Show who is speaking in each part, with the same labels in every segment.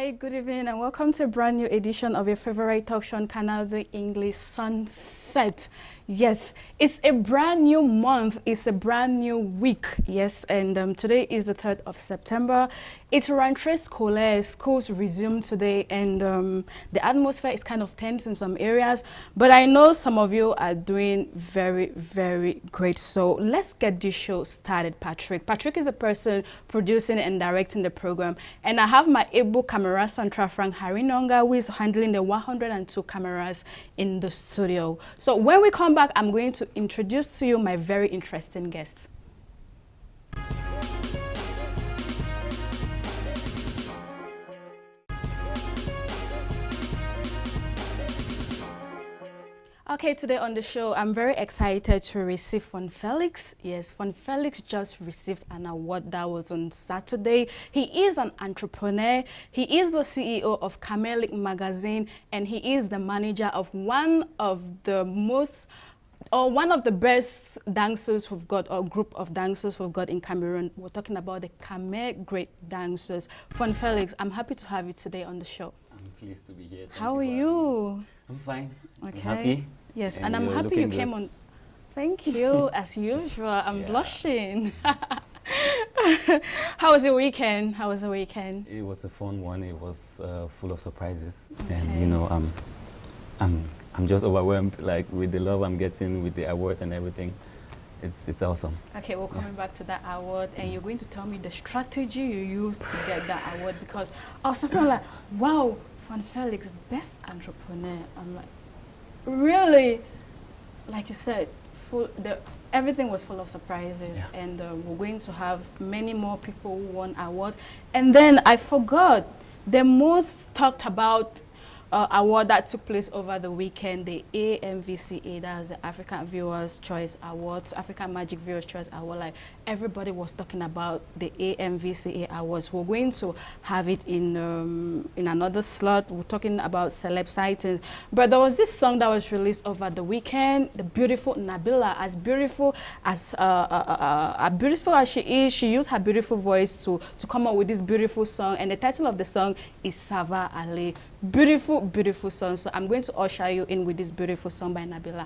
Speaker 1: Hi, good evening, and welcome to a brand new edition of your favorite talk show on Canal the English Sunset. Yes, it's a brand new month, it's a brand new week, yes, and today is the 3rd of September. It's rentrée scolaire, schools resume today, and the atmosphere is kind of tense in some areas, but I know some of you are doing very, very great. So let's get this show started, Patrick. Patrick is the person producing and directing the program, and I have my able camera Central Frank Harinonga, who is handling the 102 cameras in the studio. So when we come back, I'm going to introduce to you my very interesting guest. Okay, today on the show, I'm very excited to receive Fon Felix. Yes, Fon Felix just received an award that was on Saturday. He is an entrepreneur. He is the CEO of Kamerlink magazine, and he is the manager of one of the best dancers we've got, or group of dancers we've got in Cameroon. We're talking about the Khmer great dancers. Fon Felix, I'm happy to have you today on the show.
Speaker 2: I'm pleased to be here.
Speaker 1: How are you?
Speaker 2: I'm fine.
Speaker 1: Okay.
Speaker 2: I'm happy.
Speaker 1: Yes, and I'm happy you came on. Thank you, as usual. I'm blushing. How was your weekend? How was the weekend?
Speaker 2: It was a fun one. It was full of surprises,
Speaker 1: okay.
Speaker 2: and you know, I'm just overwhelmed, like with the love I'm getting with the award and everything. It's awesome. Okay,
Speaker 1: we're coming back to that award, and you're going to tell me the strategy you used to get that award, because I was something like, wow, Fon Felix, best entrepreneur. I'm like, really? Like you said, everything was full of surprises, and we're going to have many more people who won awards. And then I forgot the most talked about award that took place over the weekend, the AMVCA, that was the African Viewers Choice Awards, African Magic Viewers Choice Award. Like, everybody was talking about the AMVCA Awards. We're going to have it in another slot. We're talking about celeb sightings. But there was this song that was released over the weekend, the beautiful Nabila. As beautiful as she is, she used her beautiful voice to come up with this beautiful song. And the title of the song is Sava Ali. Beautiful, beautiful song. So I'm going to usher you in with this beautiful song by Nabila.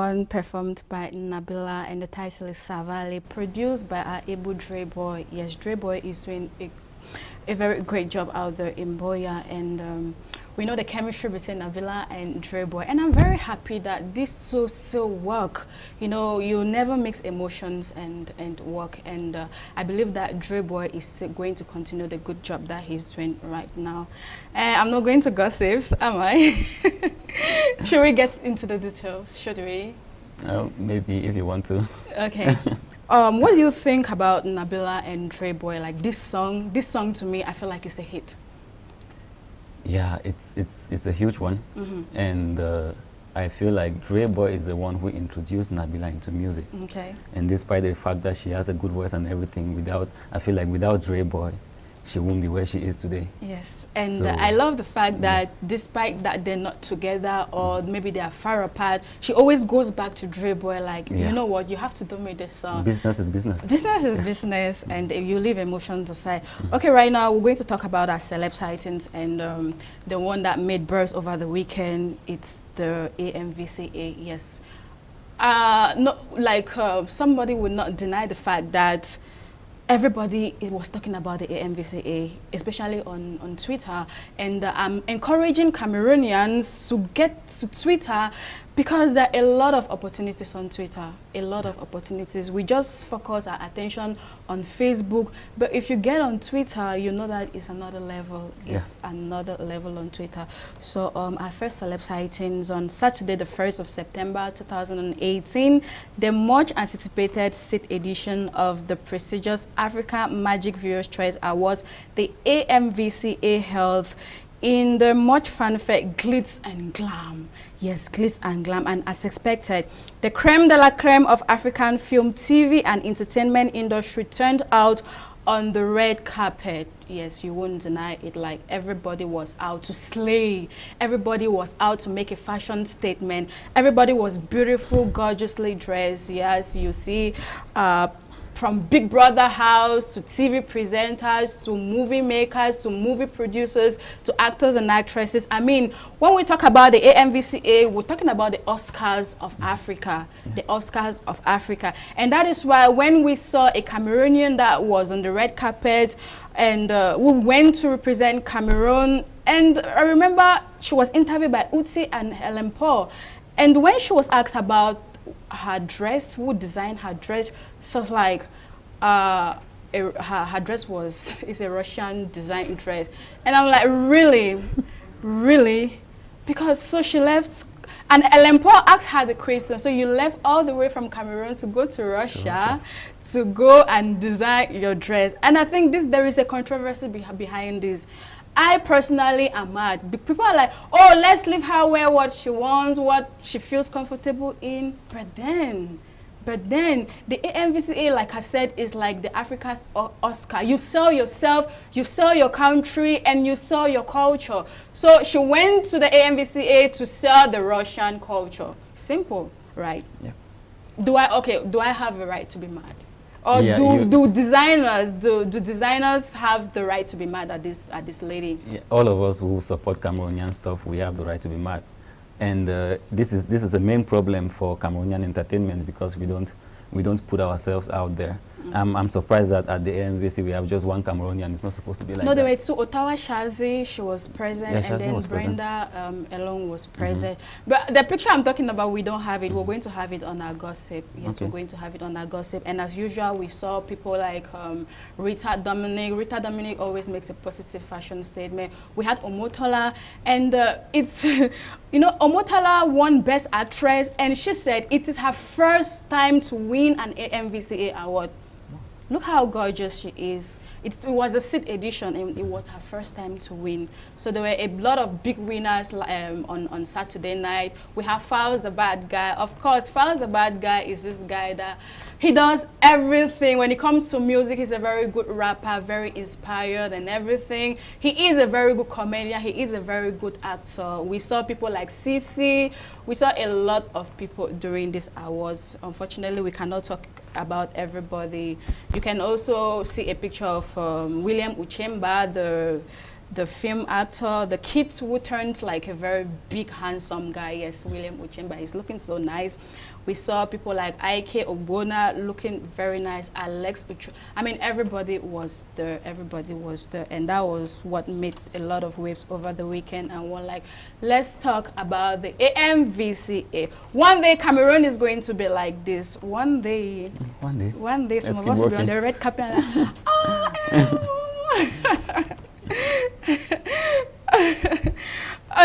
Speaker 1: One performed by Nabila, and the title is Savali, produced by our able Dre Boy. Yes, Dre Boy is doing a very great job out there in Boya, and we know the chemistry between Nabila and Dre Boy, and I'm very happy that these two still work. You know, you never mix emotions and work, and I believe that Dre Boy is still going to continue the good job that he's doing right now. I'm not going to gossips, am I? Should we get into the details? Should we?
Speaker 2: Maybe if you want to.
Speaker 1: Okay. What do you think about Nabila and Dre Boy? Like this song to me, I feel like it's a hit.
Speaker 2: Yeah, it's a huge one, and I feel like Dre Boy is the one who introduced Nabila into music.
Speaker 1: Okay.
Speaker 2: And despite the fact that she has a good voice and everything, I feel like without Dre Boy, she won't be where she is today.
Speaker 1: Yes, and
Speaker 2: So,
Speaker 1: I love the fact that despite that they're not together or maybe they are far apart, she always goes back to Dre Boy like, you know what, you have to do me this song.
Speaker 2: Business is business.
Speaker 1: Business is business, and if you leave emotions aside. Okay, right now we're going to talk about our celeb sightings, and the one that made burst over the weekend, it's the AMVCA, yes. Somebody would not deny the fact that everybody was talking about the AMVCA, especially on Twitter, and I'm encouraging Cameroonians to get to Twitter because there are a lot of opportunities on Twitter, a lot of opportunities. We just focus our attention on Facebook, but if you get on Twitter, you know that it's another level. It's another level on Twitter. So our first celeb sightings on Saturday, the 1st of September 2018, the much anticipated 6th edition of the prestigious Africa Magic Viewers Choice Awards, the AMVCA held in the much fanfare glitz and glam. Yes, glitz and glam. And as expected, the creme de la creme of African film, TV and entertainment industry turned out on the red carpet. Yes, you won't deny it. Like, everybody was out to slay. Everybody was out to make a fashion statement. Everybody was beautiful, gorgeously dressed. Yes, you see from Big Brother house to TV presenters to movie makers to movie producers to actors and actresses. I mean, when we talk about the AMVCA, we're talking about the Oscars of Africa, the Oscars of Africa. And that is why when we saw a Cameroonian that was on the red carpet and who went to represent Cameroon, and I remember she was interviewed by Uti and Helen Paul, and when she was asked about her dress, who designed her dress, so it's like her dress is a Russian design dress, and I'm like, really, because so she left, and Ellen Paul asked her the question, so you left all the way from Cameroon to go to Russia to go and design your dress. And I think there is a controversy behind this. I personally am mad. People are like, oh, let's leave her wear what she wants, what she feels comfortable in. But then the AMVCA, like I said, is like the Africa's Oscar. You sell yourself, you sell your country, and you sell your culture. So she went to the AMVCA to sell the Russian culture. Simple, right? Yeah. Do I have a right to be mad? Or do designers have the right to be mad at this lady?
Speaker 2: Yeah, all of us who support Cameroonian stuff, we have the right to be mad. And this is the main problem for Cameroonian entertainment, because we don't put ourselves out there. I'm surprised that at the AMVC we have just one Cameroonian. It's not supposed to be like that.
Speaker 1: No, there were two. Ottawa Shazi, she was present, and then Brenda alone was present. But the picture I'm talking about, we don't have it. We're going to have it on our gossip. Yes, we're going to have it on our gossip. And as usual, we saw people like Rita Dominic. Rita Dominic always makes a positive fashion statement. We had Omotola, and it's, you know, Omotola won Best Actress, and she said it is her first time to win an AMVCA award. Look how gorgeous she is. It was a 6th edition, and it was her first time to win. So there were a lot of big winners on Saturday night. We have Fowles the Bad Guy. Of course, Fowles the Bad Guy is this guy that he does everything. When it comes to music, he's a very good rapper, very inspired and everything. He is a very good comedian. He is a very good actor. We saw people like Cece. We saw a lot of people during these awards. Unfortunately, we cannot talk about everybody. You can also see a picture of William Uchemba, the film actor, the kids who turned like a very big, handsome guy. Yes, William Uchemba is looking so nice. We saw people like Ike Ogbonna looking very nice. Alex Uchu. I mean, everybody was there. Everybody was there. And that was what made a lot of waves over the weekend. And we're like, let's talk about the AMVCA. One day, Cameroon is going to be like this. One day, some of us will be on the red carpet.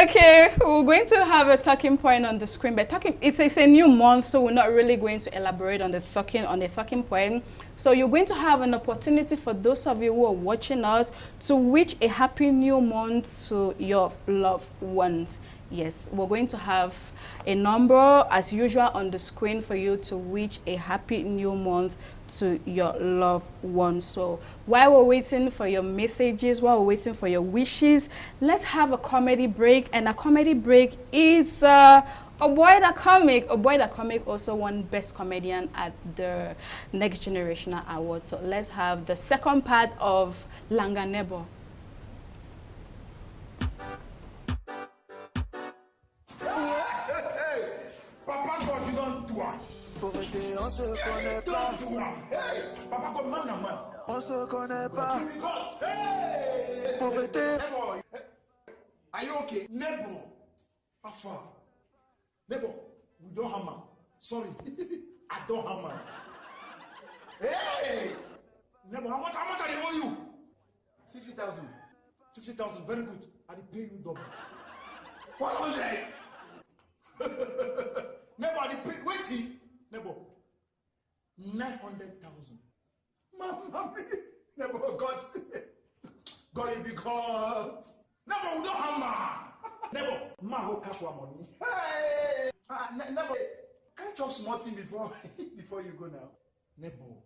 Speaker 1: Okay, we're going to have a talking point on the screen, but it's a new month, so we're not really going to elaborate on the talking point. So you're going to have an opportunity for those of you who are watching us to wish a happy new month to your loved ones. Yes, we're going to have a number as usual on the screen for you to wish a happy new month to your loved ones. So while we're waiting for your messages, while we're waiting for your wishes, let's have a comedy break. And a comedy break is Oboida Comic also won Best Comedian at the Next Generational Award. So let's have the second part of Langa Nebo.
Speaker 3: Papa God, you don't do it.
Speaker 4: Pauvreté, on se connaît pas.
Speaker 3: Hey, Papa God, man.
Speaker 4: On se connaît pas.
Speaker 3: Hey,
Speaker 4: Pauvreté.
Speaker 3: Nebo, are you okay? Nebo, how far? Nebo, we don't hammer. Sorry, I don't hammer. Hey, Nebo, how much I they owe you? 50,000. 50,000, very good. I dey pay you double. 100. Nebo, wait here. Nebo, 900,000. Mama, Nebo, God, you be God. Nebo, we don't hammer. Nebo, man, go cash one money. Hey, Nebo, can you chop small thing before you go now? Nebo,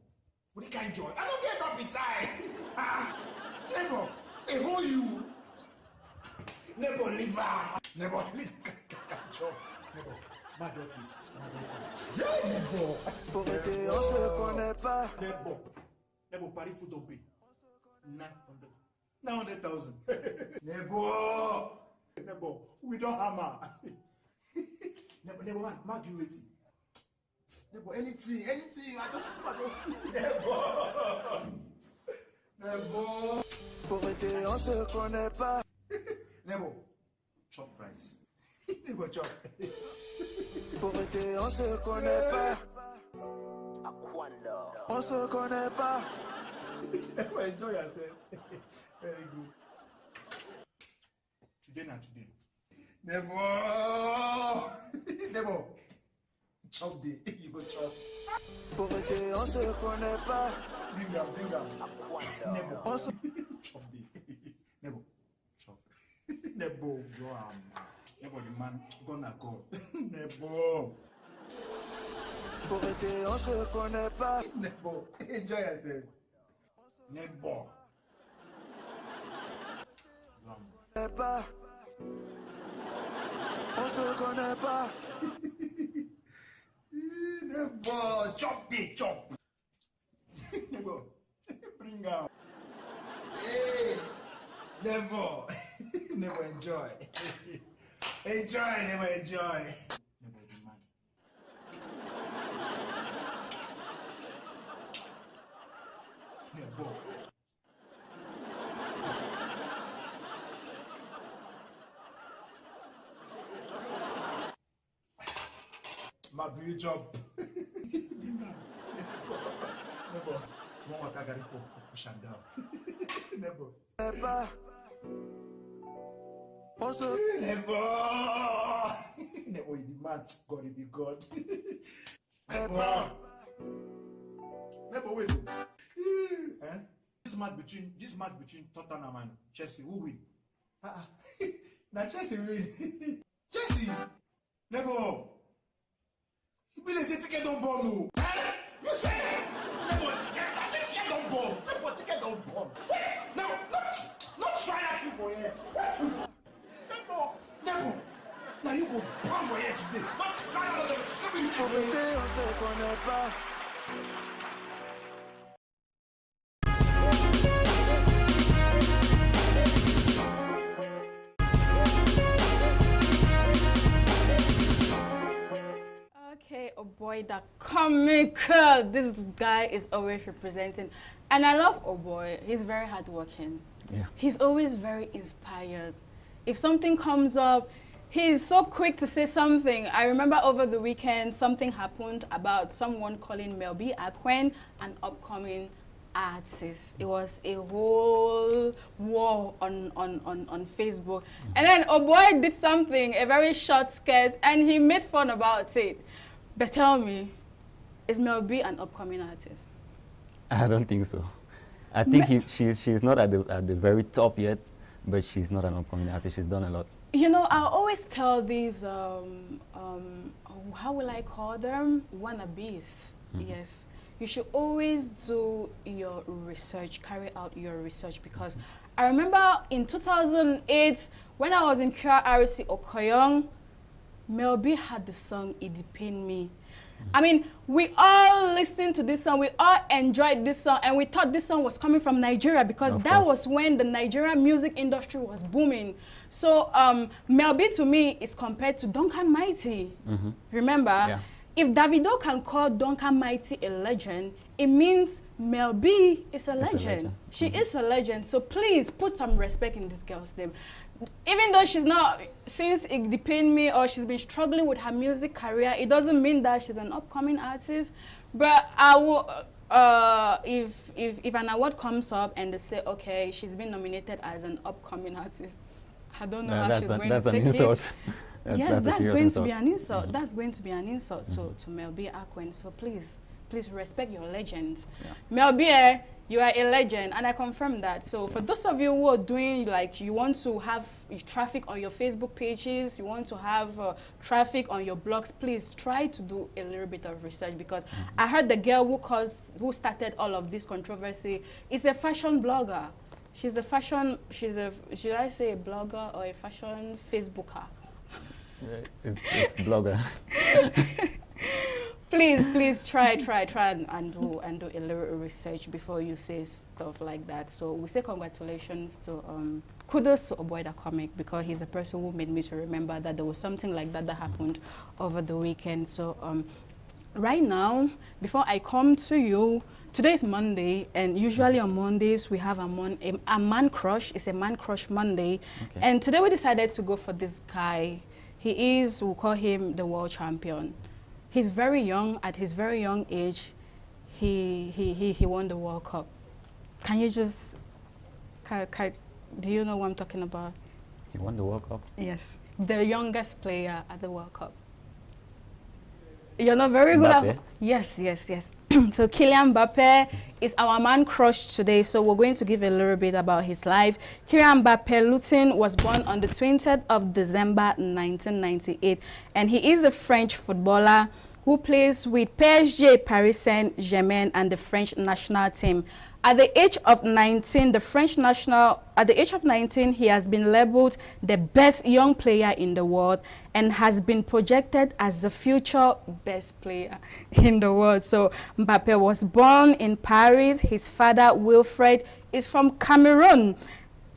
Speaker 3: we can't enjoy. I don't get appetite. Nebo, I hold you. Nebo, live on. Nebo, can't chop. Nebo, my taste. Nebo.
Speaker 4: Pauvreté, on se connaît pas.
Speaker 3: Nebo, Paris food don't pay. 900,000. Nebo, we don't hammer. Nebo, man, you waiting. Nebo, anything. I just. Nebo.
Speaker 4: Pauvreté, on se connaît pas.
Speaker 3: Nebo, chop rice. Nebo, chop.
Speaker 4: Pauvreté, on se connaît pas. On se connaît pas.
Speaker 3: Enjoy yourself. Very good. Today. Nebo. Chop day. You go chop.
Speaker 4: Pauvreté, on se connaît pas.
Speaker 3: Bring am. Nebo.
Speaker 4: On se
Speaker 3: Chop day. Nebo. Chop. Nebo. Go am. Nebo the man gonna go. Nebo.
Speaker 4: Pauvreté, on se connaît pas.
Speaker 3: Nebo. Enjoy yourself. Nebo.
Speaker 4: Pas. On se connaît pas.
Speaker 3: Nebo. Chop day. Chop. Nebo. Bring am. Hey. Nebo. Nebo enjoy. Nebo enjoy. Nebo the man. Nebo. My beauty job. Nebo. Small water got it for push and down. Nebo.
Speaker 4: Pas. On se
Speaker 3: Nebo. Nebo is the man. God is the God. Nebo. Nebo wait. Eh? This match between Tottenham and Chelsea, who win? Now Chelsea win. Chelsea. Nebo. You be say ticket don't bomb no. You say Nebo ticket. I say ticket don't bomb. Nebo ticket don't bomb. Wait. No. Not try that thing for here. Nebo. Now you go bomb for here today. Not try that thing.
Speaker 4: Pauvreté, on se connaît pas.
Speaker 1: boy that comical. This guy is always representing. And I love Oh Boy. He's very hardworking.
Speaker 2: Yeah.
Speaker 1: He's always very inspired. If something comes up, he's so quick to say something. I remember over the weekend, something happened about someone calling Mel B an upcoming artist. It was a whole war on Facebook. And then Oh Boy did something, a very short skirt, and he made fun about it. But tell me, is Mel B an upcoming artist?
Speaker 2: I don't think so. I think she's not at the very top yet, but she's not an upcoming artist. She's done a lot.
Speaker 1: You know, I always tell these, how will I call them? Wannabes. Yes. You should always do your research, carry out your research, because I remember in 2008, when I was in QRC Okoyong, Mel B had the song It Depend Me. I mean, we all listened to this song, we all enjoyed this song, and we thought this song was coming from Nigeria, because that was when the Nigerian music industry was booming. So Mel B to me is compared to Duncan Mighty. Remember? Yeah. If Davido can call Duncan Mighty a legend, it means Mel B is a legend. She is a legend. So please put some respect in this girl's name. Even though she's not, since It Depend Me, or she's been struggling with her music career, it doesn't mean that she's an upcoming artist. But I will, if an award comes up and they say, okay, she's been nominated as an upcoming artist, I don't know how she's going to take it. Yes, that's going to be an insult. That's going to be an insult to Mel B Aquin. So please respect your legends. Yeah. Mel B, you are a legend, and I confirm that. So for those of you who are doing, like, you want to have traffic on your Facebook pages, you want to have traffic on your blogs, please try to do a little bit of research, because I heard the girl who started all of this controversy is a fashion blogger. Should I say a blogger or a fashion Facebooker?
Speaker 2: It's blogger.
Speaker 1: Please try and do a little research before you say stuff like that. So we say congratulations to kudos to Oboy the comic, because he's a person who made me to remember that there was something like that happened over the weekend. So right now, before I come to you, today is Monday, and usually on Mondays we have a man crush. It's a man crush Monday, and today we decided to go for this guy. He is, we'll call him the world champion. He's very young. At his very young age, he won the World Cup. Can you just, do you know what I'm talking about?
Speaker 2: He won the World Cup?
Speaker 1: Yes, the youngest player at the World Cup. You're not very good at. Yes. So Kylian Mbappe is our man crush today. So we're going to give a little bit about his life. Kylian Mbappe Lutin was born on the 20th of December 1998, and he is a French footballer who plays with PSG, Paris Saint-Germain, and the French national team. At the age of 19, he has been labeled the best young player in the world and has been projected as the future best player in the world. So Mbappe was born in Paris. His father, Wilfred, is from Cameroon.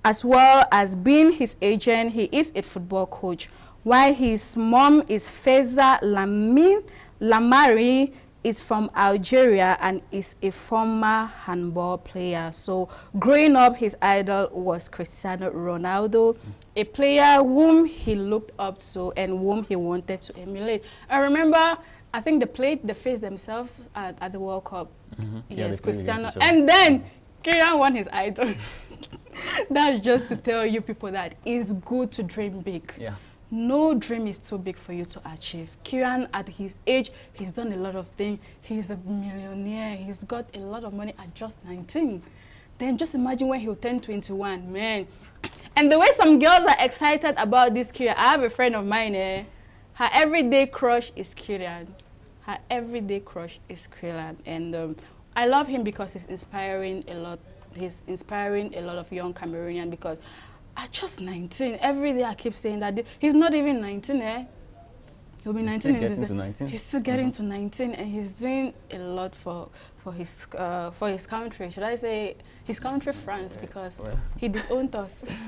Speaker 1: As well as being his agent, he is a football coach, while his mom is Feza Lamari, is from Algeria and is a former handball player. So growing up, his idol was Cristiano Ronaldo, a player whom he looked up to and whom he wanted to emulate. I remember, I think they faced themselves at the World Cup. Yes, Cristiano. And then Kylian won his idol. That's just to tell you people that it's good to dream big. Yeah. No dream is too big for you to achieve. Kylian, at his age, he's done a lot of things. He's a millionaire. He's got a lot of money at just 19. Then just imagine when he'll turn 21, man. And the way some girls are excited about this Kylian, I have a friend of mine, her everyday crush is Kylian. Her everyday crush is Kylian. And I love him because he's inspiring a lot. He's inspiring a lot of young Cameroonians, because at just 19, every day I keep saying that he's not even 19, He'll be 19 in this day. He's still getting to 19, and he's doing a lot for his country. Should I say his country, France, because he disowned us.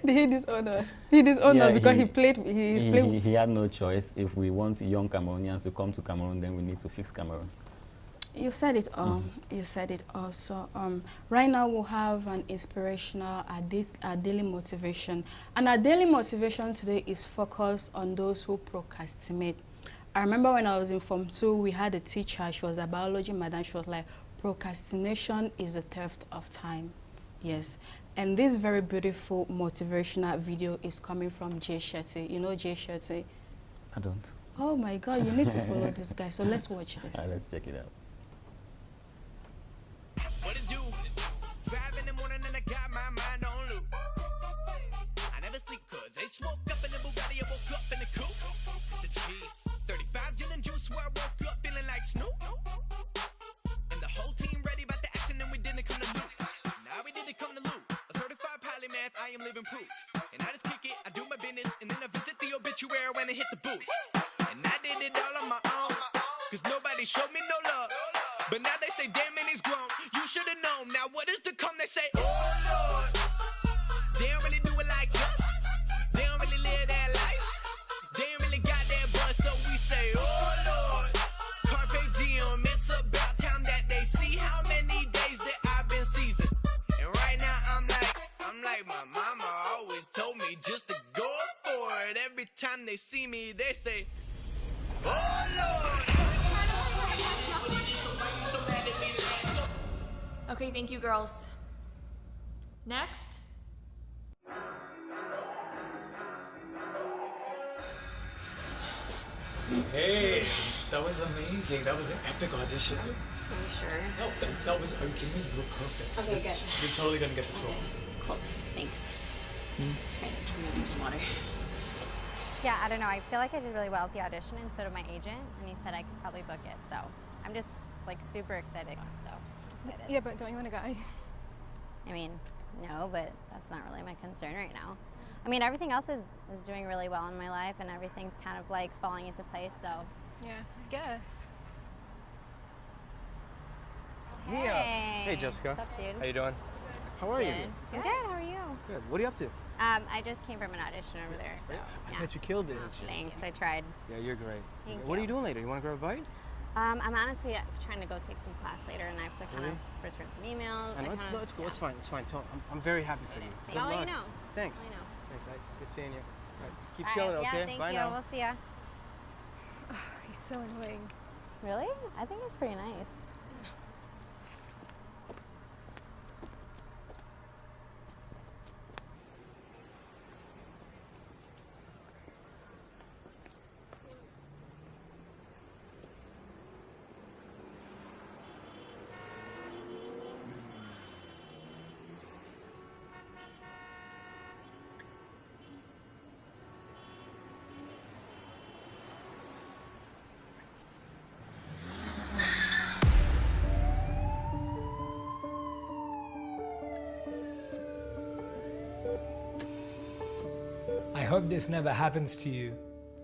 Speaker 1: Did he disown us? He disowned us because
Speaker 2: he had no choice. If we want young Cameroonians to come to Cameroon, then we need to fix Cameroon.
Speaker 1: You said it all. You said it all. So right now we'll have an inspirational, our daily motivation. And our daily motivation today is focused on those who procrastinate. I remember when I was in Form 2, we had a teacher, she was a biology madam, she was like, procrastination is a theft of time. Yes. And this very beautiful motivational video is coming from Jay Shetty. You know Jay Shetty?
Speaker 2: I don't.
Speaker 1: Oh my God, you need to follow this guy. So let's watch this.
Speaker 2: Let's check it out.
Speaker 5: What it do? 5 in the morning and I got my mind on loop. I never sleep cause they smoke up in the Bugatti, I woke up in the coupe. It's a G. 35 gin and juice where I woke up feeling like Snoop. And the whole team ready about the action and we didn't come to loot. Now we didn't come to lose. A certified polymath, I am living proof. And I just kick it, I do my business, and then I visit the obituary when I hit the booth. And I did it all on my own, cause nobody showed me no love. But now they say, damn man, he's grown. You should've known. Now what is to come? They say, oh Lord. They don't really do it like us. They don't really live that life. They don't really got that buzz. So we say, oh Lord. Carpe diem. It's about time that they see how many days that I've been seasoned. And right now I'm like my mama always told me just to go for it. Every time they see me, they say, oh Lord.
Speaker 6: Okay, thank you, girls. Next.
Speaker 7: Hey, that was amazing. That was an epic audition.
Speaker 6: Are you sure?
Speaker 7: No, that was okay. You were perfect.
Speaker 6: Okay, good.
Speaker 7: You're totally gonna get this role.
Speaker 6: Cool. Thanks. Right, I'm gonna drink some water.
Speaker 8: Yeah, I don't know. I feel like I did really well at the audition, and so did my agent, and he said I could probably book it. So I'm just like super excited. So excited.
Speaker 9: Yeah, but don't you want to go?
Speaker 8: I mean, no, but that's not really my concern right now. I mean, everything else is doing really well in my life, and everything's kind of like falling into place. So
Speaker 9: Yeah, I guess.
Speaker 8: hey,
Speaker 10: Hey, Jessica.
Speaker 8: What's up, dude?
Speaker 10: How you doing? How are you?
Speaker 8: I'm good. How are you?
Speaker 10: Good. What are you up to?
Speaker 8: I just came from an audition over there, so
Speaker 10: I
Speaker 8: yeah.
Speaker 10: bet you killed it, didn't you?
Speaker 8: Thanks. I tried.
Speaker 10: Yeah, you're great.
Speaker 8: Thank
Speaker 10: What are
Speaker 8: you.
Speaker 10: you doing later? You want to grab a bite?
Speaker 8: I'm honestly trying to go take some class later, and I have to kind
Speaker 10: Really?
Speaker 8: of return some emails.
Speaker 10: I know,
Speaker 8: kinda,
Speaker 10: it's cool.
Speaker 8: yeah.
Speaker 10: It's fine. It's fine. I'm very happy for you.
Speaker 8: Thank you. I'll let you know.
Speaker 10: Thanks.
Speaker 8: I'll let you know.
Speaker 10: Thanks. Good seeing you. All right, keep
Speaker 8: All
Speaker 10: killing
Speaker 8: right,
Speaker 10: it,
Speaker 8: yeah,
Speaker 10: okay?
Speaker 8: thank
Speaker 10: Bye
Speaker 8: you.
Speaker 10: now.
Speaker 8: We'll see ya.
Speaker 9: He's so annoying.
Speaker 8: Really? I think it's pretty nice.
Speaker 11: I hope this never happens to you,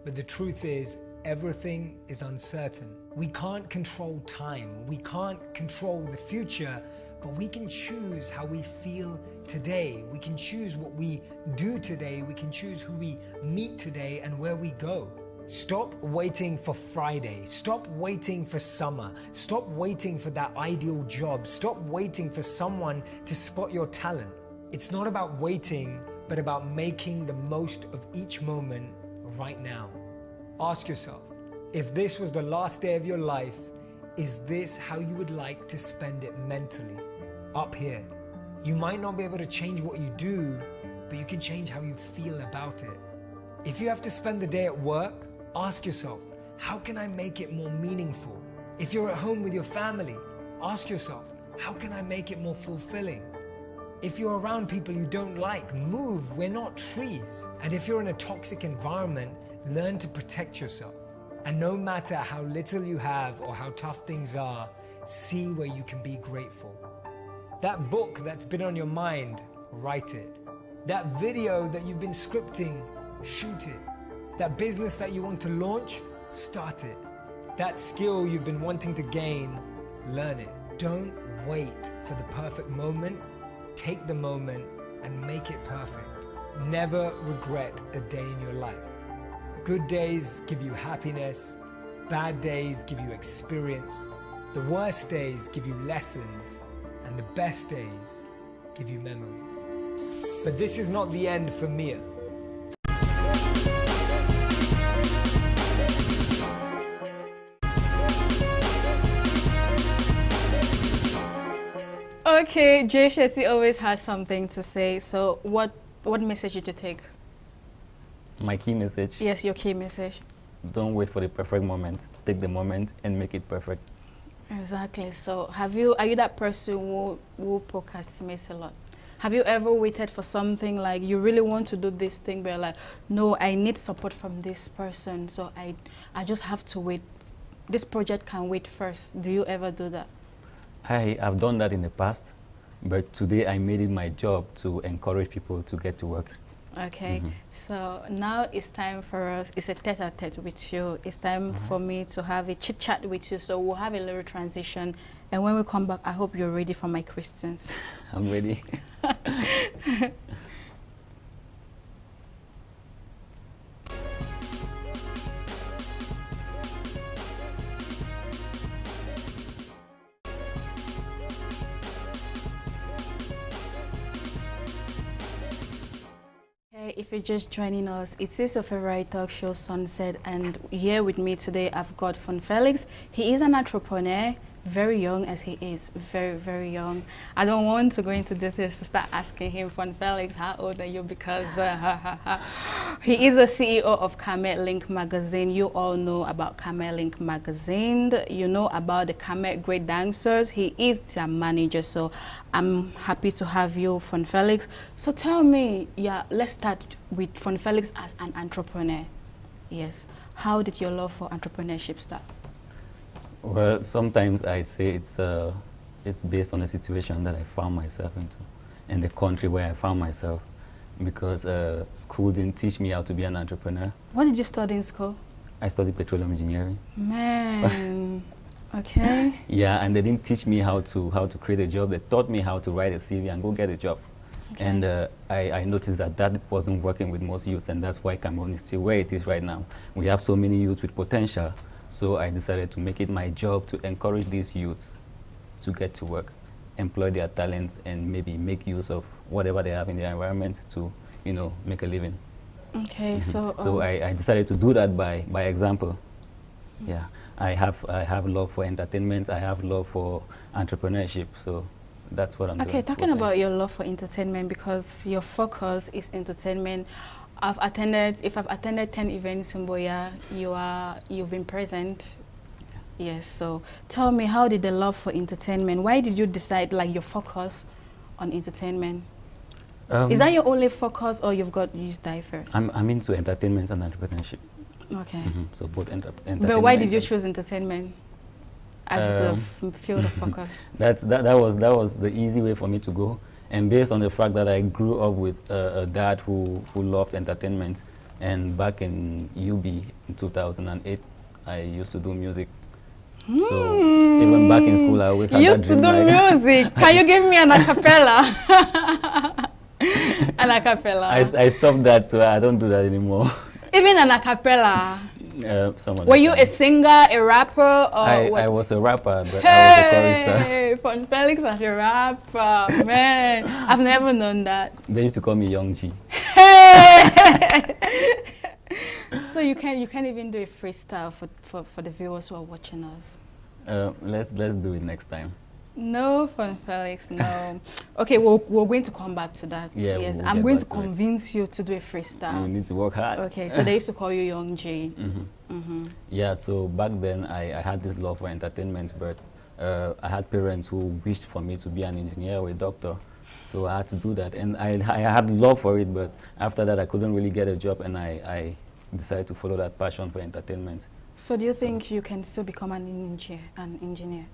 Speaker 11: but the truth is, everything is uncertain. We can't control time, we can't control the future, but we can choose how we feel today. We can choose what we do today, we can choose who we meet today and where we go. Stop waiting for Friday. Stop waiting for summer. Stop waiting for that ideal job. Stop waiting for someone to spot your talent. It's not about waiting, but about making the most of each moment right now. Ask yourself, if this was the last day of your life, is this how you would like to spend it mentally? Up here. You might not be able to change what you do, but you can change how you feel about it. If you have to spend the day at work, ask yourself, how can I make it more meaningful? If you're at home with your family, ask yourself, how can I make it more fulfilling? If you're around people you don't like, move. We're not trees. And if you're in a toxic environment, learn to protect yourself. And no matter how little you have or how tough things are, see where you can be grateful. That book that's been on your mind, write it. That video that you've been scripting, shoot it. That business that you want to launch, start it. That skill you've been wanting to gain, learn it. Don't wait for the perfect moment. Take the moment and make it perfect. Never regret a day in your life. Good days give you happiness, bad days give you experience, the worst days give you lessons, and the best days give you memories. But this is not the end for Mia.
Speaker 1: Okay, Jay Shetty always has something to say. So what message did you take?
Speaker 2: My key message?
Speaker 1: Yes, your key message.
Speaker 2: Don't wait for the perfect moment. Take the moment and make it perfect.
Speaker 1: Exactly. So are you that person who procrastinates a lot? Have you ever waited for something like you really want to do this thing, but you're like, no, I need support from this person, so I just have to wait. This project can wait first. Do you ever do that?
Speaker 2: I have done that in the past, but today I made it my job to encourage people to get to work.
Speaker 1: Okay, so now it's time for us, it's a tete-a-tete with you. It's time for me to have a chit-chat with you, so we'll have a little transition. And when we come back, I hope you're ready for my questions.
Speaker 2: I'm ready.
Speaker 1: If you're just joining us, it is your favorite talk show, Sunset, and here with me today I've got Fon Felix. He is an entrepreneur, very young as he is, very, very young. I don't want to go into details to start asking him, Fon Felix, how old are you? Because he is a CEO of kamerlink magazine. You all know about kamerlink magazine. You know about the Kamer Great Dancers. He is their manager, so I'm happy to have you, Fon Felix. So tell me, let's start with Fon Felix as an entrepreneur. Yes. How did your love for entrepreneurship start?
Speaker 2: Well, sometimes I say it's based on the situation that I found myself into and the country where I found myself, because school didn't teach me how to be an entrepreneur.
Speaker 1: What did you study in school?
Speaker 2: I studied petroleum engineering.
Speaker 1: Man, okay.
Speaker 2: Yeah, and they didn't teach me how to create a job. They taught me how to write a CV and go get a job. Okay. And I noticed that wasn't working with most youths, and that's why Cameroon is still where it is right now. We have so many youths with potential. So I decided to make it my job to encourage these youths to get to work, employ their talents, and maybe make use of whatever they have in their environment to, make a living.
Speaker 1: Okay,
Speaker 2: so I decided to do that by example. Yeah, I have love for entertainment. I have love for entrepreneurship. So that's what I'm doing.
Speaker 1: Okay, talking about your love for entertainment, because your focus is entertainment. If I've attended 10 events in Boya, you've been present. Yeah. Yes, so tell me, how did the love for entertainment, why did you decide your focus on entertainment? Is that your only focus, or you've got used diverse?
Speaker 2: I'm into entertainment and entrepreneurship.
Speaker 1: Okay.
Speaker 2: So both entertainment.
Speaker 1: But why did you choose entertainment as the field of focus?
Speaker 2: That was the easy way for me to go. And based on the fact that I grew up with a dad who loved entertainment, and back in UB in 2008, I used to do music. So even back in school, I always had that dream.
Speaker 1: You used to do music. Can you give me an acapella? An acapella.
Speaker 2: I stopped that, so I don't do that anymore.
Speaker 1: Even an acapella. Were you a singer, a rapper, or what?
Speaker 2: I was a rapper, but I was a chorister.
Speaker 1: Hey, Fon Felix as a rapper, man! I've never known that.
Speaker 2: They used to call me Young G.
Speaker 1: Hey! So you can't even do a freestyle for the viewers who are watching us.
Speaker 2: Let's do it next time.
Speaker 1: No, Fon Felix, no. Okay, we're going to come back to that.
Speaker 2: Yeah,
Speaker 1: yes,
Speaker 2: we'll
Speaker 1: I'm going to convince you to do a freestyle.
Speaker 2: You need to work hard.
Speaker 1: Okay, so they used to call you Young G.
Speaker 2: Yeah, so back then I had this love for entertainment, but I had parents who wished for me to be an engineer or a doctor. So I had to do that, and I had love for it, but after that I couldn't really get a job, and I decided to follow that passion for entertainment.
Speaker 1: So do you think you can still become an engineer?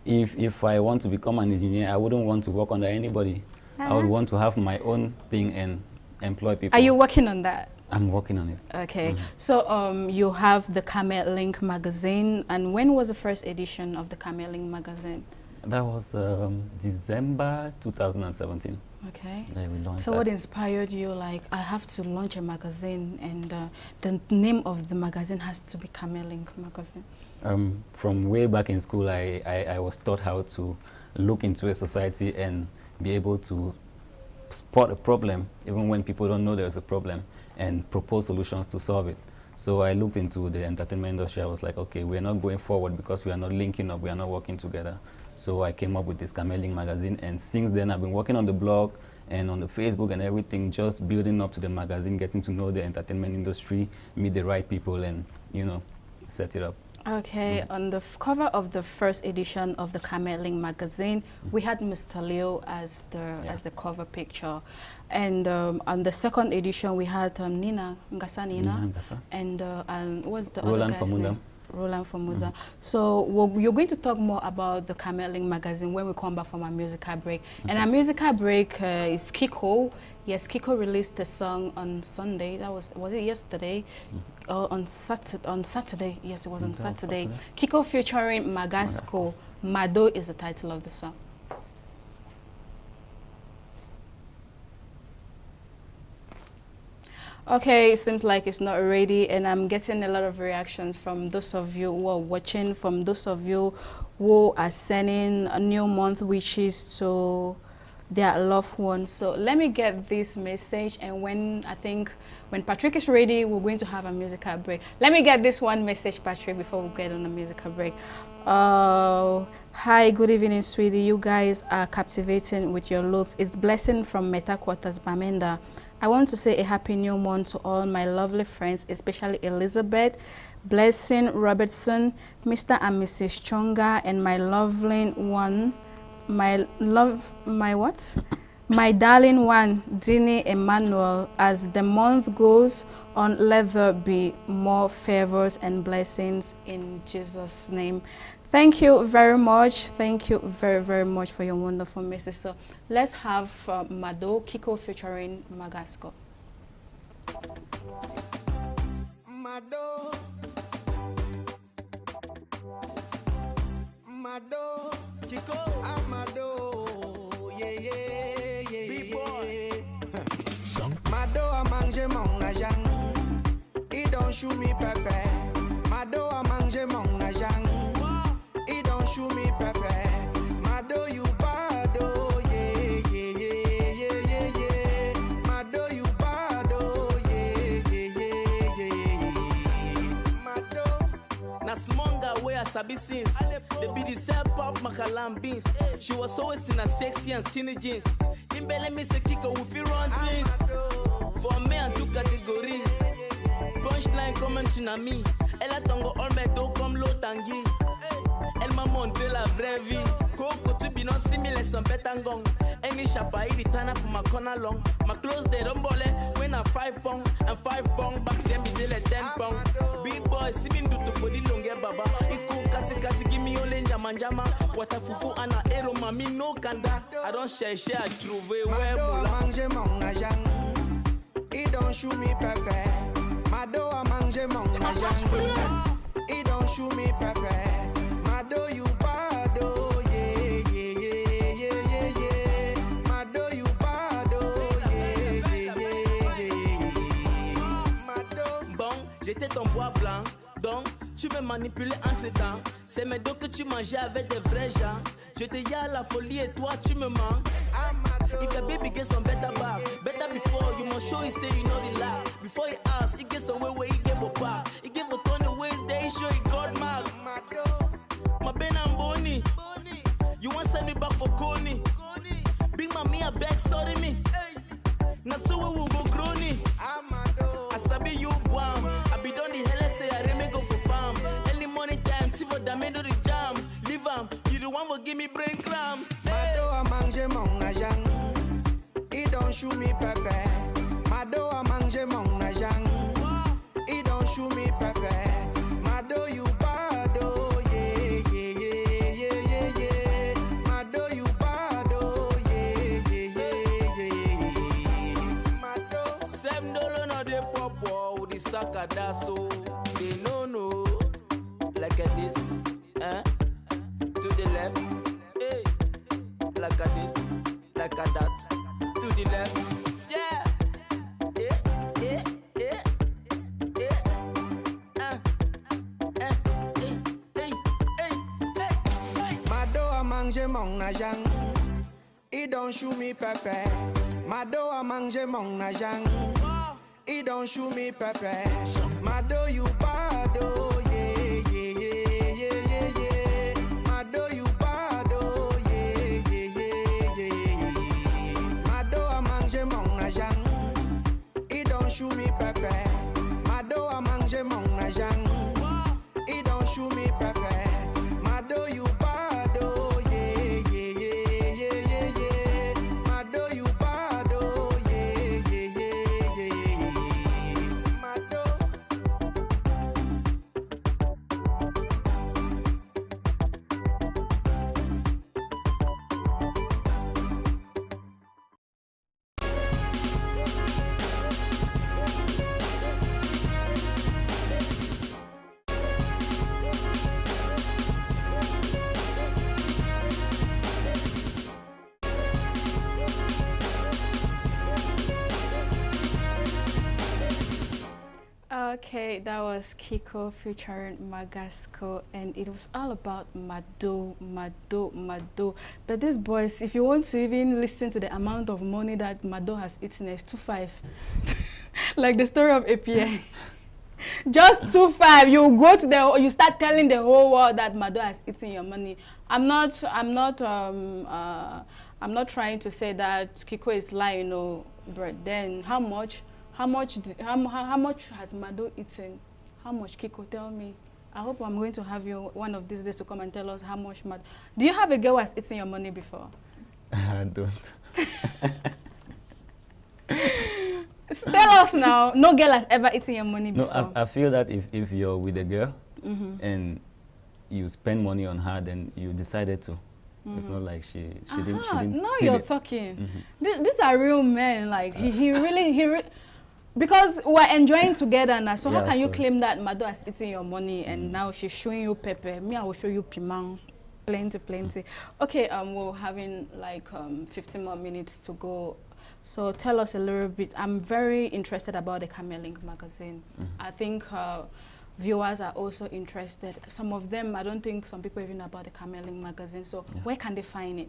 Speaker 2: If I want to become an engineer, I wouldn't want to work under anybody. I would want to have my own thing and employ people.
Speaker 1: Are you working on that?
Speaker 2: I'm working on it.
Speaker 1: Okay. So you have the kamerlink magazine, and when was the first edition of the kamerlink magazine?
Speaker 2: That was December 2017.
Speaker 1: Okay.
Speaker 2: Yeah, we launched
Speaker 1: So
Speaker 2: that.
Speaker 1: what inspired you, like, I have to launch a magazine, and the name of the magazine has to be Kamerlink magazine?
Speaker 2: From way back in school, I was taught how to look into a society and be able to spot a problem, even when people don't know there's a problem, and propose solutions to solve it. So I looked into the entertainment industry. I was like, okay, we're not going forward because we are not linking up, we are not working together. So I came up with this Kamerlink magazine, and since then I've been working on the blog and on the Facebook and everything, just building up to the magazine, getting to know the entertainment industry, meet the right people, and, you know, set it up.
Speaker 1: Okay, on the cover of the first edition of the Kamerlink magazine, we had Mr. Leo as the cover picture, and on the second edition we had Nina Ngasa and what's the other guy's name? Roland Famuda. So you're going to talk more about the Kamerlink magazine when we come back from our musical break. And our musical break is Kiko. Yes, Kiko released the song on Sunday. That was it yesterday? On Saturday. Yes, it was on Saturday. Kiko featuring Magasco. Mado is the title of the song. Okay, it seems like it's not ready, and I'm getting a lot of reactions from those of you who are watching, from those of you who are sending a new month wishes to their loved ones. So let me get this message, and when Patrick is ready, we're going to have a musical break. Let me get this one message, Patrick, before we get on a musical break. Hi, good evening, sweetie. You guys are captivating with your looks. It's Blessing from Meta Quarters, Bamenda. I want to say a happy new month to all my lovely friends, especially Elizabeth, Blessing Robertson, Mr. and Mrs. Chonga, and my lovely one, my darling one, Dini Emmanuel. As the month goes on, let there be more favors and blessings in Jesus' name. Thank you very much. Thank you very, very much for your wonderful message. So let's have Mado, Kiko featuring Magasco.
Speaker 4: Mado, Mado, Kiko, Amado, yeah, yeah, yeah, B-boy. Mado a mangé mon agent, il don't shoot me pepper. Mado a mangé mon agent, il don't shoot me pepper. Mado you bad, oh, yeah, yeah, yeah, yeah, yeah, yeah. Mado you bad, oh, yeah, yeah, yeah, yeah. Mado.
Speaker 12: Na smonga where I sabi since. They be the sell pop makalam beans. She was always in a sexy and skinny jeans. Imbele me se Kiko we feel run things. For me and two categories. Punchline comme tsunami. Elle a tango all me do comme l'eau tanguy. Elle m'a montré la vraie vie. Coco tu be non simile son betangong. Any shapa it turn for my corner long. My clothes they don't bole when I 5 pound and 5 pound back then be till 10 pound. Big boy see me do to for the longe baba. Iku kati give me ole njama. Wata fufu ana ero mami no kanda. I don't share I trouve where mula.
Speaker 4: Manger mon agent. It don't shoot me pepper. Mado a manger mon agent. It don't shoot me pepper. Mado you bad, oh, yeah, yeah, yeah, yeah, yeah, yeah. Mado you bad, oh, yeah, yeah, yeah, yeah. Mado.
Speaker 12: Bon, j'étais ton bois blanc, donc tu me manipulais entre temps. C'est mes dos que tu mangeais avec des vrais gens. Je te y a la folie et toi tu me mens. If your baby gets some better back, better before you must show he say you know the lie. Before he ask, he gets away where he gave a back. He gave a ton of ways, there he show he got mad. My Ben and Bonnie, you want send me back for Coney? Big mommy a back, sorry me. Now so we will go crony. I sabi you warm. I be done the hell say I remake go for farm. Early morning time, see for the do the jam. Leave am, you the one for give me brain cramp.
Speaker 4: Mado a manger mon agent. It don't shoot me pepper. Mado a manger mon agent. It don't shoot me pepper. Mado you bad, oh, yeah, yeah, yeah, yeah, yeah, yeah. Mado you bad, oh, yeah, yeah, yeah, yeah, yeah. Mado.
Speaker 12: $7 no de popo with the saka daso. They no like this, to the left, hey. like a dot. To the left, yeah. Mado a manger mon agent. He don't shoot me pepper. Mado a manger mon agent. He don't shoot me pepper. Mado you bad oh yeah yeah yeah yeah yeah yeah. Mado you bad oh yeah yeah yeah yeah yeah. Mado a manger mon agent. He don't shoot me pepper. Mado a manger mon agent. He don't shoot me pepper. Mado you bad oh yeah yeah yeah yeah yeah yeah. Mado you bad oh yeah yeah yeah yeah yeah. Mado.
Speaker 1: Okay, that was Kiko featuring Magasco, and it was all about Mado. But these boys, if you want to even listen to the amount of money that Mado has eaten, it's 2.5. Like the story of APA. Just 2.5. You go to you start telling the whole world that Mado has eaten your money. I'm not trying to say that Kiko is lying, but then how much has Mado eaten? How much, Kiko? Tell me. I hope I'm going to have you one of these days to come and tell us how much Mado. Do you have a girl who has eaten your money before?
Speaker 2: I don't.
Speaker 1: Tell us now. No girl has ever eaten your money before.
Speaker 2: No, I feel that if you're with a girl and you spend money on her, then you decided to. It's not like she didn't
Speaker 1: now
Speaker 2: steal
Speaker 1: you're
Speaker 2: it.
Speaker 1: talking. These are real men. Like he really because we're enjoying together now. So
Speaker 2: Yeah,
Speaker 1: how can you
Speaker 2: of course.
Speaker 1: claim that Mado has eaten your money and now she's showing you pepper? Me, I will show you pimang. Plenty. Okay, we're having like 15 more minutes to go. So tell us a little bit. I'm very interested about the Kamerlink magazine. I think viewers are also interested. Some of them, I don't think some people even know about the Kamerlink magazine. So where can they find it?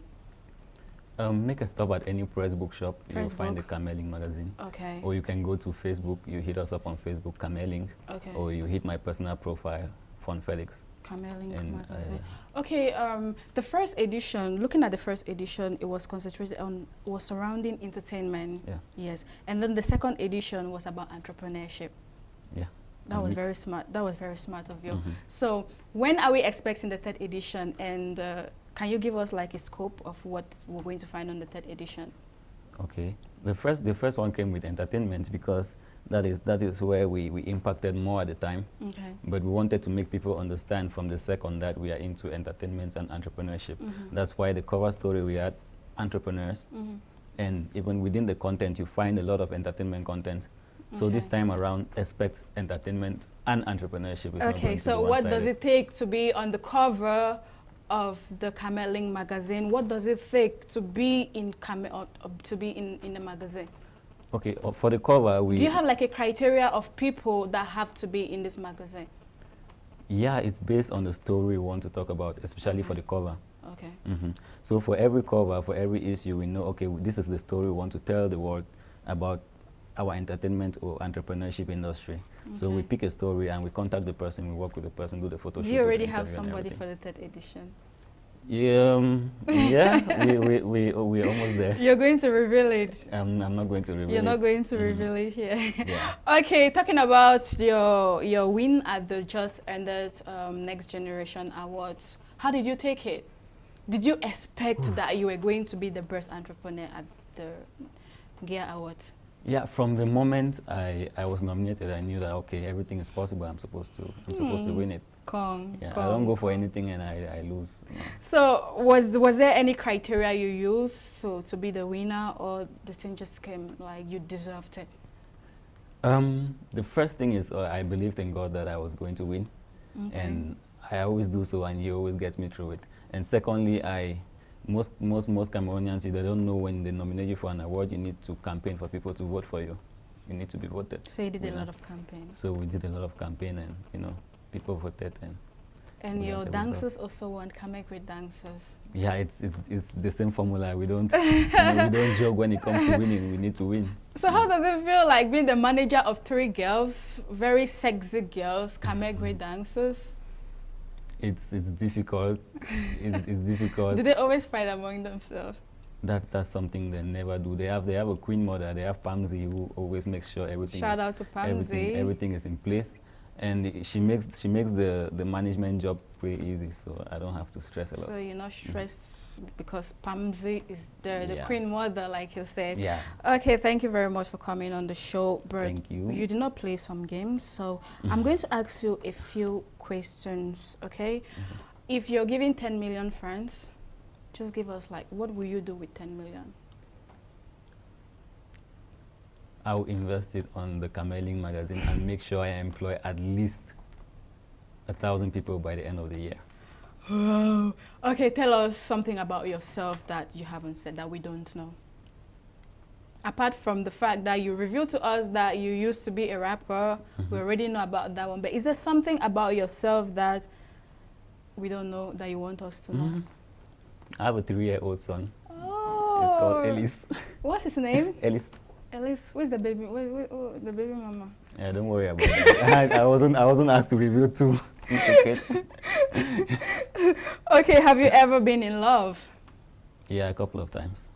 Speaker 2: Make a stop at any press book shop. You'll find the
Speaker 1: book.
Speaker 2: Kamerlink magazine.
Speaker 1: Okay.
Speaker 2: Or you can go to Facebook. You hit us up on Facebook, Kamerlink.
Speaker 1: Okay.
Speaker 2: Or you hit my personal profile, Fon Felix.
Speaker 1: Kamerlink
Speaker 2: And,
Speaker 1: magazine. Okay, the first edition, looking at the first edition, it was concentrated on, was surrounding entertainment.
Speaker 2: Yeah.
Speaker 1: Yes. And then the second edition was about entrepreneurship.
Speaker 2: Yeah.
Speaker 1: That was very smart. That was very smart of you. So when are we expecting the third edition? And can you give us like a scope of what we're going to find on the third edition?
Speaker 2: Okay. The first one came with entertainment because that is where we impacted more at the time.
Speaker 1: Okay.
Speaker 2: But we wanted to make people understand from the second that we are into entertainment and entrepreneurship. That's why the cover story we had entrepreneurs. And even within the content, you find a lot of entertainment content. So this time around, expect entertainment and entrepreneurship. It's not
Speaker 1: Okay,
Speaker 2: going to
Speaker 1: so
Speaker 2: be
Speaker 1: what does
Speaker 2: one-sided.
Speaker 1: it take to be on the cover of the Kamerlink magazine? What does it take to be in in the magazine?
Speaker 2: Okay, for the cover,
Speaker 1: Do you have like a criteria of people that have to be in this magazine?
Speaker 2: Yeah, it's based on the story we want to talk about, especially for the cover.
Speaker 1: Okay.
Speaker 2: So for every cover, for every issue, we know, okay, this is the story we want to tell the world about our entertainment or entrepreneurship industry. So we pick a story and we contact the person, we work with the person, do the photo shoot.
Speaker 1: Do you already
Speaker 2: with the
Speaker 1: have
Speaker 2: interview and
Speaker 1: somebody
Speaker 2: everything.
Speaker 1: for the third edition?
Speaker 2: Yeah, we're almost there.
Speaker 1: You're going to reveal it.
Speaker 2: I'm not going to reveal it.
Speaker 1: You're not going to reveal it here.
Speaker 2: Yeah.
Speaker 1: Okay, talking about your win at the just ended Next Generation Awards, how did you take it? Did you expect that you were going to be the best entrepreneur at the NGEA Awards?
Speaker 2: Yeah, from the moment I was nominated, I knew that okay, everything is possible. I'm supposed to win it. I don't go for anything and I lose. No.
Speaker 1: So was there any criteria you used to be the winner, or the thing just came like you deserved it?
Speaker 2: The first thing is I believed in God that I was going to win, and I always do so, and He always gets me through it. And secondly, I most Cameroonians, they don't know when they nominate you for an award, you need to campaign for people to vote for you. You need to be voted.
Speaker 1: So you did a lot of campaign.
Speaker 2: So we did a lot of campaign, and people voted,
Speaker 1: and your dancers also want Kamekwe dancers.
Speaker 2: Yeah, it's the same formula. We don't we don't joke when it comes to winning. We need to win.
Speaker 1: So how does it feel like being the manager of 3 girls, very sexy girls, Kamekwe dancers?
Speaker 2: It's difficult. it's difficult.
Speaker 1: Do they always fight among themselves?
Speaker 2: That's something they never do. They have a queen mother. They have Pamzi, who always makes sure everything.
Speaker 1: Shout out to Pamzi.
Speaker 2: Everything is in place, and she makes the management job pretty easy. So I don't have to stress a lot.
Speaker 1: So you're not stressed because Pamzi is there, the queen mother, like you said.
Speaker 2: Yeah.
Speaker 1: Okay, thank you very much for coming on the show, but
Speaker 2: thank you.
Speaker 1: You did not play some games, so I'm going to ask you a few questions. Okay, if you're giving 10 million francs, just give us like, what will you do with 10 million?
Speaker 2: I'll invest it on the Kamerlink magazine and make sure I employ at least 1,000 people by the end of the year.
Speaker 1: Wow. Okay, tell us something about yourself that you haven't said that we don't know. Apart from the fact that you revealed to us that you used to be a rapper, we already know about that one, but is there something about yourself that we don't know that you want us to know?
Speaker 2: I have a 3-year-old son.
Speaker 1: Oh.
Speaker 2: It's called Ellis.
Speaker 1: What's his name?
Speaker 2: Ellis.
Speaker 1: Ellis, where's the baby? Wait, the baby mama.
Speaker 2: Yeah, don't worry about that. I wasn't asked to reveal two secrets.
Speaker 1: Okay, have you ever been in love?
Speaker 2: Yeah, a couple of times.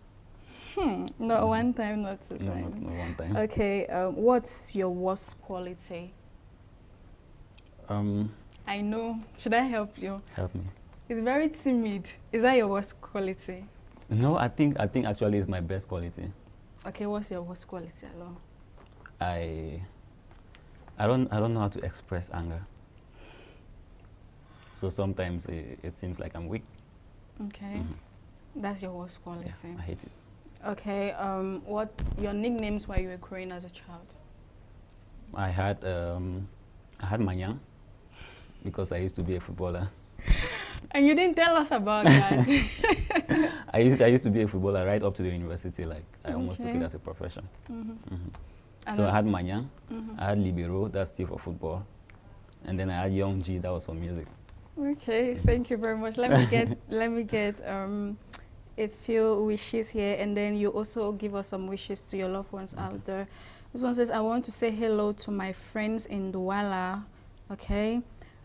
Speaker 1: Not one time, not 2 times.
Speaker 2: Not one time.
Speaker 1: Okay, what's your worst quality? I know. Should I help you?
Speaker 2: Help me.
Speaker 1: He's very timid. Is that your worst quality?
Speaker 2: No, I think actually it's my best quality.
Speaker 1: Okay, what's your worst quality, Alo?
Speaker 2: I don't know how to express anger. So sometimes it seems like I'm weak.
Speaker 1: Okay. That's your worst quality.
Speaker 2: Yeah, I hate it.
Speaker 1: Okay, what your nicknames while you were growing as a child?
Speaker 2: I had Manyang because I used to be a footballer.
Speaker 1: And you didn't tell us about that.
Speaker 2: I used to be a footballer right up to the university. Like I almost took it as a profession. So I had Manyang, I had Libero, that's still for football, and then I had Young G, that was for music.
Speaker 1: Okay, thank you very much. Let me get a few wishes here, and then you also give us some wishes to your loved ones out there. This one says, I want to say hello to my friends in Douala. Okay.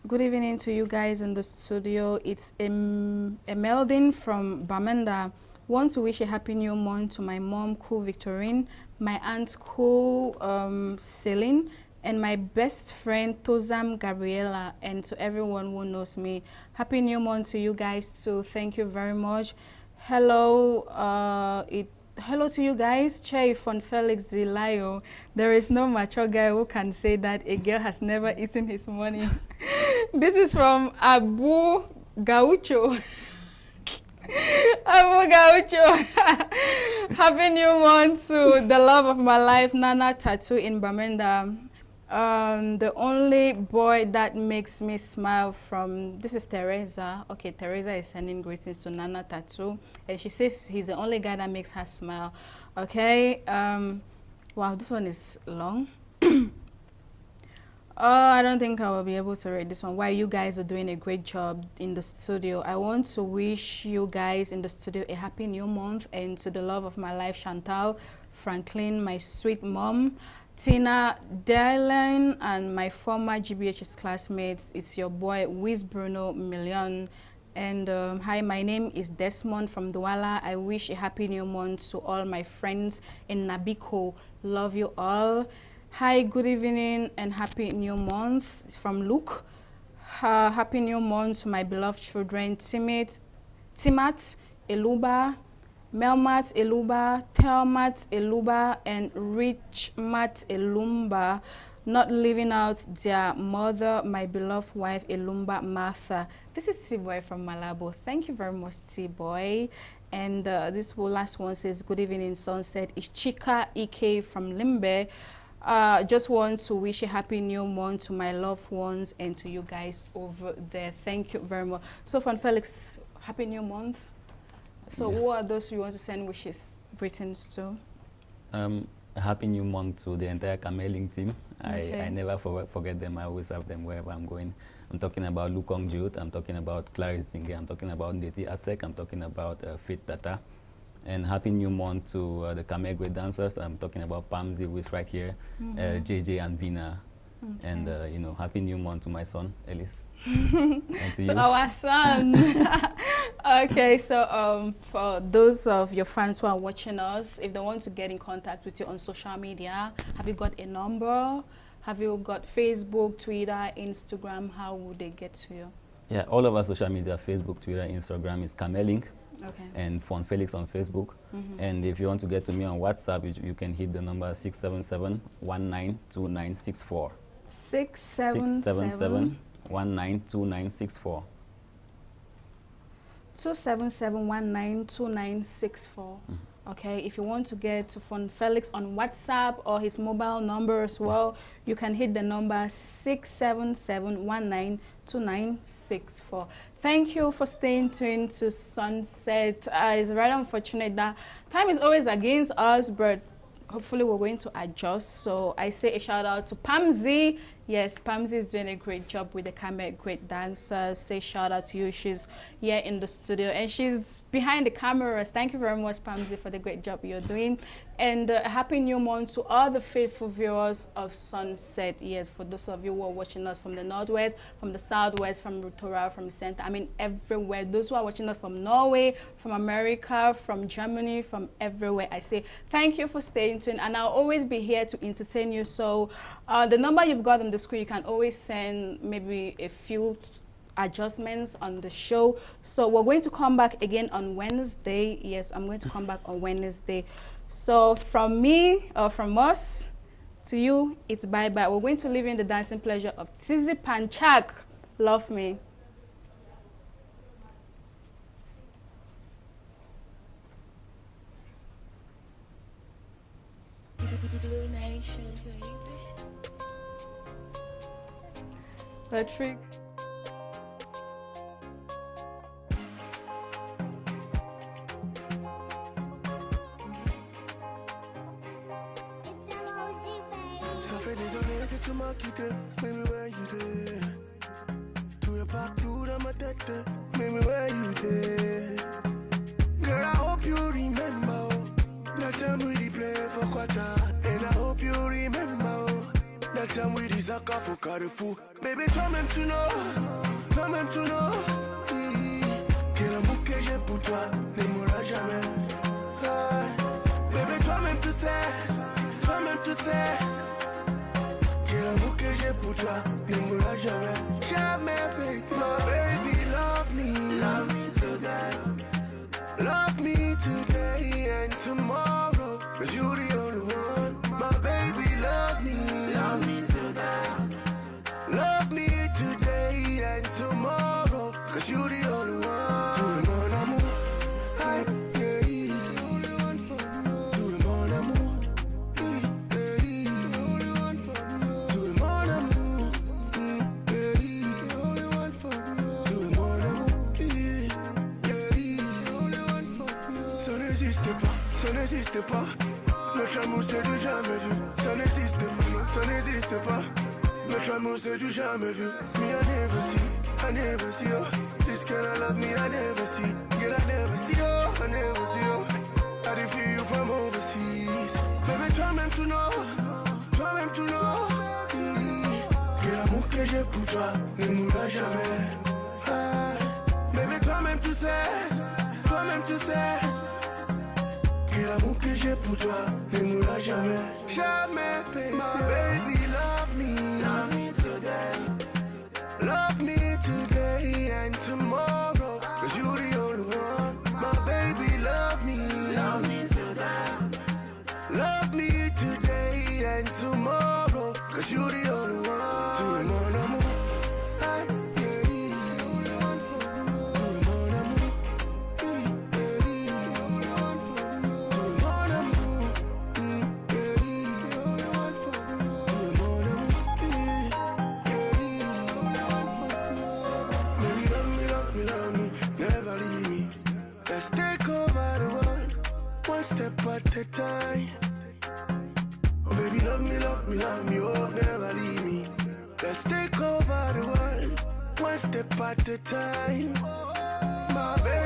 Speaker 1: Good evening to you guys in the studio. It's Meldin from Bamenda. Want to wish a happy new month to my mom, Cool Victorine, my aunt, Cool Celine, and my best friend, Tozam Gabriela, and to everyone who knows me. Happy new month to you guys too. Thank you very much. Hello, hello to you guys. Shy Fon Felix Zilayo. There is no mature guy who can say that a girl has never eaten his money. This is from Abu Gaucho. Abu Gaucho. Happy new month to the love of my life, Nana Tattoo in Bamenda. The only boy that makes me smile from, this is Teresa. Okay, Teresa is sending greetings to Nana Tattoo. And she says he's the only guy that makes her smile. Okay, wow, this one is long. I don't think I will be able to read this one. While you guys are doing a great job in the studio, I want to wish you guys in the studio a happy new month, and to the love of my life, Chantal, Franklin, my sweet mom, Tina, Darlene, and my former GBHS classmates. It's your boy, Wiz Bruno Million. And hi, my name is Desmond from Douala. I wish a happy new month to all my friends in Nabiko. Love you all. Hi, good evening and happy new month. It's from Luke. Happy new month to my beloved children, Timat Eluba, Melmat Eluba, Telmat Eluba, and Richmat Elumba, not leaving out their mother, my beloved wife, Elumba Martha. This is T-Boy from Malabo. Thank you very much, T-Boy. And this last one says, good evening, Sunset. It's Chika Ike from Limbe. Just want to wish a happy new month to my loved ones and to you guys over there. Thank you very much. So, Fon Felix, happy new month. So what are those you want to send wishes, greetings to?
Speaker 2: A happy new month to the entire kamerlink team.
Speaker 1: Okay.
Speaker 2: I never forget them. I always have them wherever I'm going. I'm talking about Lukong Jute, I'm talking about Clarice Zinge, I'm talking about Ndeti Asek, I'm talking about Fit Tata. And happy new month to the Kamer Great Dancers. I'm talking about Pamzi, who is right here, JJ and Vina. Okay. And you know, happy new month to my son, Ellis. And to you.
Speaker 1: Our son. Okay, so for those of your fans who are watching us, if they want to get in contact with you on social media, have you got a number? Have you got Facebook, Twitter, Instagram? How would they get to you?
Speaker 2: Yeah, all of our social media, Facebook, Twitter, Instagram is kamerlink.
Speaker 1: Okay.
Speaker 2: And Fon Felix on Facebook. And if you want to get to me on WhatsApp, you can hit the number 677-192964. 677-192964. 277-192964. Okay, if you want to get to Fon Felix on WhatsApp or his mobile number as well, you can hit the number 677-192964. Thank you for staying tuned to Sunset. It's very unfortunate that time is always against us, but hopefully we're going to adjust. So I say a shout out to Pamzi. Yes, Pamzi is doing a great job with the Kamer Great Dancers. Say shout out to you. She's here in the studio and she's behind the cameras. Thank you very much, Pamzi, for the great job you're doing. And a happy new month to all the faithful viewers of Sunset. Yes, for those of you who are watching us from the Northwest, from the Southwest, from Rotorua, from the Center, I mean everywhere. Those who are watching us from Norway, from America, from Germany, from everywhere, I say thank you for staying tuned. And I'll always be here to entertain you. So the number you've got on the screen, you can always send maybe a few adjustments on the show. So we're going to come back again on Wednesday. Yes, I'm going to come back on Wednesday. So from me, or from us, to you, it's bye-bye. We're going to leave you in the dancing pleasure of Tizi Panchak. Love me. Patrick.
Speaker 4: Ça fait des années que tu m'as quitté, baby where you there? Tu es partout dans ma tête, baby where you there? Girl, I hope you remember that time we did play for Quata. And I hope you remember that time we did Zaka for Carrefour. Baby, toi-même tu know, que l'amour que j'ai pour toi ne mourra jamais. Baby, toi-même tu sais. Que l'amour que j'ai pour toi ne mourra jamais. Jamais, baby. My baby, love me. Love me today. Love me today and tomorrow. Cause you're the only one. My baby, love me. Love me today. Love me today and tomorrow. Cause you're the only one. Tu es mon amour. Ça n'existe pas, notre amour c'est du jamais vu. Ça n'existe pas, non, ça n'existe pas. Notre amour c'est du jamais vu. Me I never see, oh. This girl I love me, I never see. Girl I never see, oh, I never see, oh. I did feel you from overseas. Baby toi-même tu know. Que l'amour que j'ai pour toi ne mourra jamais. Baby toi-même tu sais. Que l'amour que j'ai pour toi ne mourra jamais. Jamais, baby. My baby, love me. Love me today. Love me today and tomorrow. Cause you're the only one. My baby, love me. Love me today. Love me today and tomorrow. Cause you're the only one. Tu es mon amour. take over the world, one step at a time. My baby.